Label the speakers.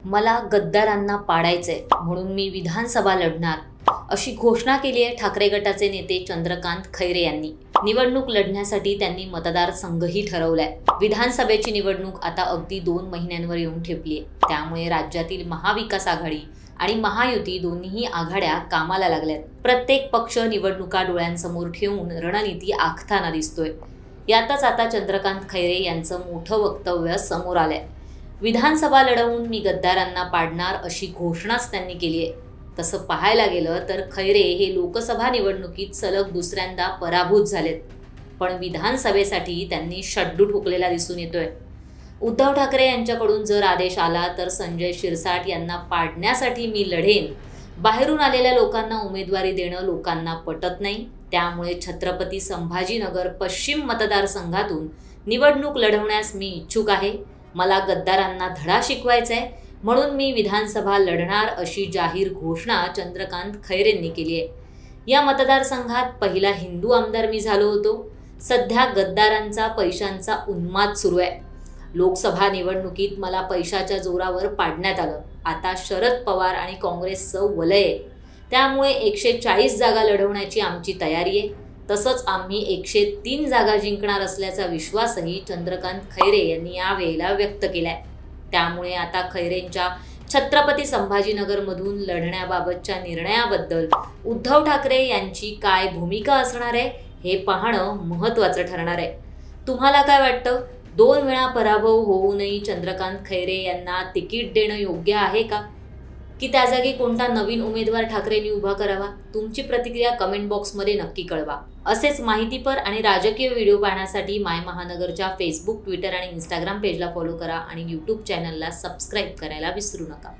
Speaker 1: मला गद्दारांना पाडायचंय म्हणून मी विधानसभा लढणार अशी घोषणा केली आहे ठाकरे गटाचे नेते चंद्रकांत खैरे यांनी। निवडणूक लढण्यासाठी त्यांनी मतदारसंघही ठरवलाय। विधानसभेची निवडणूक आता अगदी 2 महिन्यांवर येऊन ठेपली आहे। त्यामुळे राज्यातील महाविकास आघाडी आणि महायुती दोन्ही आघाड्या कामाला लागल्यात। प्रत्येक पक्ष निवडणुका डोळ्यांसमोर ठेवून रणनीती आखताना दिसतोय। यातच आता चंद्रकांत खैरे यांचं मोठं वक्तव्य समोर आलंय। विधानसभा लढवून मी गद्दारांना पाडणार अशी घोषणाच त्यांनी केली आहे। तसं पाहायला गेलं तर खैरे हे लोकसभा निवडणुकीत सलग दुसऱ्यांदा पराभूत झालेत, पण विधानसभेसाठी त्यांनी शड्डू ठोकलेला दिसून येतोय। उद्धव ठाकरे यांच्याकडून जर आदेश आला तर संजय शिरसाट यांना पाडण्यासाठी मी लढेन। बाहेरून आलेल्या लोकांना उमेदवारी देणं लोकांना पटत नाही, त्यामुळे छत्रपती संभाजीनगर पश्चिम मतदारसंघातून निवडणूक लढवण्यास मी इच्छुक आहे। मला गद्दारांना धडा शिकवायचा आहे म्हणून मी विधानसभा लढणार अशी जाहीर घोषणा चंद्रकांत खैरेंनी केली आहे। या मतदारसंघात पहिला हिंदू आमदार मी झालो होतो। सध्या गद्दारांचा पैशांचा उन्माद सुरू आहे। लोकसभा निवडणुकीत मला पैशाच्या जोरावर पाडण्यात आलं। आता शरद पवार आणि काँग्रेसचं वलय आहे, त्यामुळे 140 जागा लढवण्याची आमची तयारी आहे। तसंच आम्ही 103 जागा जिंकणार असल्याचा विश्वासही चंद्रकांत खैरे यांनी यावेळेला व्यक्त केलाय। त्यामुळे आता खैरेंच्या छत्रपती संभाजीनगरमधून लढण्याबाबतच्या निर्णयाबद्दल उद्धव ठाकरे यांची काय भूमिका असणार आहे हे पाहणं महत्त्वाचं ठरणार आहे। तुम्हाला काय वाटतं? 2 वेळा पराभव होऊनही चंद्रकांत खैरे यांना तिकीट देणं योग्य आहे का, की त्या जागी कोणता नवीन उमेदवार ठाकरेंनी उभा करावा? तुमची प्रतिक्रिया कमेंट बॉक्समध्ये नक्की कळवा। असेच माहितीपर आणि राजकीय व्हिडिओ पाहण्यासाठी माय महानगरच्या फेसबुक, ट्विटर आणि इंस्टाग्राम पेजला फॉलो करा आणि यूट्यूब चॅनलला सबस्क्राईब करायला विसरू नका।